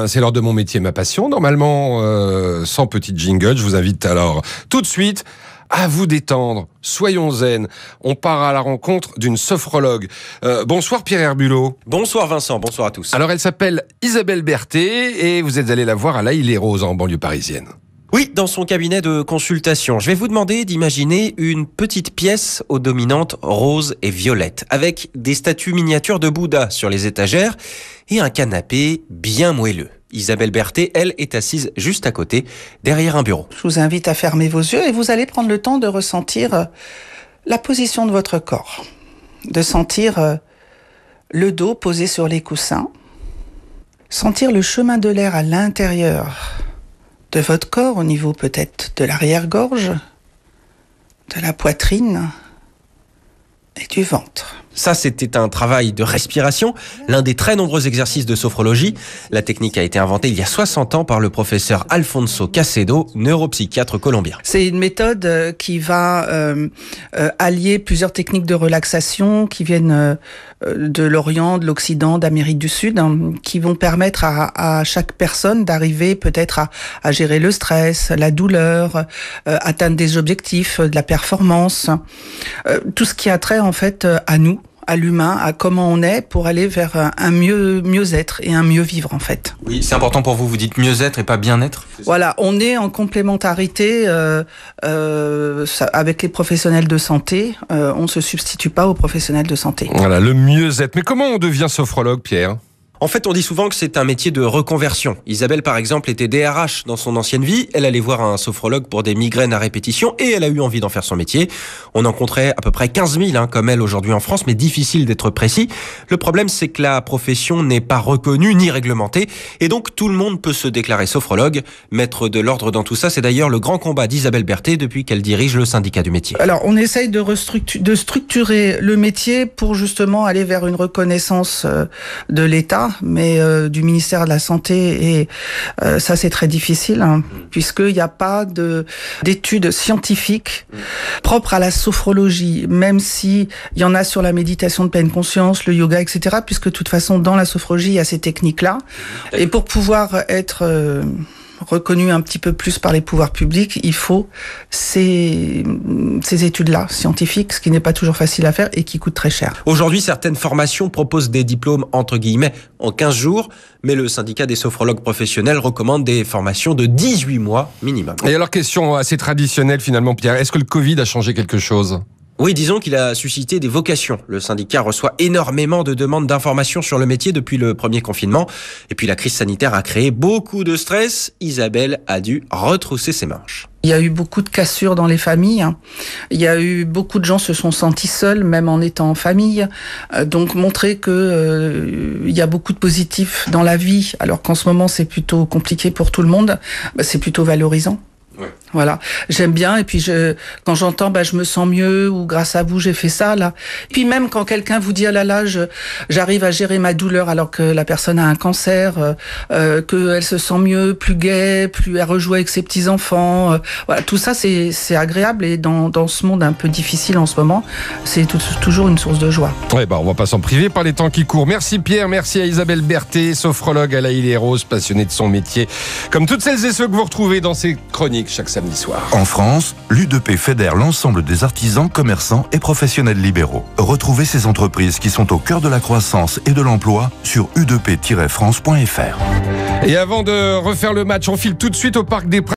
c'est l'heure de mon métier, ma passion. Normalement, sans petit jingle, je vous invite alors tout de suite à vous détendre. Soyons zen. On part à la rencontre d'une sophrologue. Bonsoir Pierre Herbulot. Bonsoir Vincent, bonsoir à tous. Alors elle s'appelle Isabelle Berthet et vous êtes allé la voir à La Île-et-Rose en banlieue parisienne. Oui, dans son cabinet de consultation. Je vais vous demander d'imaginer une petite pièce aux dominantes roses et violettes, avec des statues miniatures de Bouddha sur les étagères et un canapé bien moelleux. Isabelle Berthet, elle, est assise juste à côté, derrière un bureau. Je vous invite à fermer vos yeux et vous allez prendre le temps de ressentir la position de votre corps, de sentir le dos posé sur les coussins, sentir le chemin de l'air à l'intérieur de votre corps, au niveau peut-être de l'arrière-gorge, de la poitrine et du ventre. Ça, c'était un travail de respiration, l'un des très nombreux exercices de sophrologie. La technique a été inventée il y a 60 ans par le professeur Alfonso Casedo, neuropsychiatre colombien. C'est une méthode qui va allier plusieurs techniques de relaxation qui viennent de l'Orient, de l'Occident, d'Amérique du Sud, qui vont permettre à chaque personne d'arriver peut-être à gérer le stress, la douleur, atteindre des objectifs, de la performance, tout ce qui a trait en fait à nous, à l'humain, à comment on est pour aller vers un mieux-être et un mieux vivre en fait. Oui, c'est important pour vous, vous dites mieux-être et pas bien-être. Voilà, on est en complémentarité avec les professionnels de santé, on ne se substitue pas aux professionnels de santé. Voilà, le mieux-être. Mais comment on devient sophrologue, Pierre ? En fait, on dit souvent que c'est un métier de reconversion. Isabelle, par exemple, était DRH dans son ancienne vie. Elle allait voir un sophrologue pour des migraines à répétition et elle a eu envie d'en faire son métier. On en compterait à peu près 15 000 comme elle aujourd'hui en France, mais difficile d'être précis. Le problème, c'est que la profession n'est pas reconnue ni réglementée et donc tout le monde peut se déclarer sophrologue. Mettre de l'ordre dans tout ça, c'est d'ailleurs le grand combat d'Isabelle Berthet depuis qu'elle dirige le syndicat du métier. Alors, on essaye de structurer le métier pour justement aller vers une reconnaissance de l'État, mais du ministère de la Santé, et ça c'est très difficile, puisqu'il n'y a pas d'études scientifiques propres à la sophrologie, même si il y en a sur la méditation de pleine conscience, le yoga, etc., puisque de toute façon dans la sophrologie il y a ces techniques-là, et pour pouvoir être reconnu un petit peu plus par les pouvoirs publics, il faut ces études-là scientifiques, ce qui n'est pas toujours facile à faire et qui coûte très cher. Aujourd'hui, certaines formations proposent des diplômes entre guillemets en 15 jours, mais le syndicat des sophrologues professionnels recommande des formations de 18 mois minimum. Et alors, question assez traditionnelle finalement, Pierre, est-ce que le Covid a changé quelque chose ? Oui, disons qu'il a suscité des vocations. Le syndicat reçoit énormément de demandes d'informations sur le métier depuis le premier confinement. Et puis la crise sanitaire a créé beaucoup de stress. Isabelle a dû retrousser ses manches. Il y a eu beaucoup de cassures dans les familles. Il y a eu beaucoup de gens se sont sentis seuls, même en étant en famille. Donc montrer que il y a beaucoup de positifs dans la vie, alors qu'en ce moment c'est plutôt compliqué pour tout le monde, c'est plutôt valorisant. Ouais. Voilà, j'aime bien, et puis quand j'entends je me sens mieux, ou grâce à vous j'ai fait ça là. Et puis même quand quelqu'un vous dit ah là j'arrive à gérer ma douleur alors que la personne a un cancer, qu'elle se sent mieux, plus gaie, plus elle rejoue avec ses petits enfants, voilà, tout ça c'est agréable, et dans ce monde un peu difficile en ce moment, c'est toujours une source de joie. Ouais, on va pas s'en priver par les temps qui courent. Merci Pierre, merci à Isabelle Berthet, sophrologue à La Île-et-Rose, passionnée de son métier, comme toutes celles et ceux que vous retrouvez dans ces chroniques chaque samedi soir. En France, l'UDP fédère l'ensemble des artisans, commerçants et professionnels libéraux. Retrouvez ces entreprises qui sont au cœur de la croissance et de l'emploi sur udp-france.fr. Et avant de refaire le match, on file tout de suite au Parc des Princes.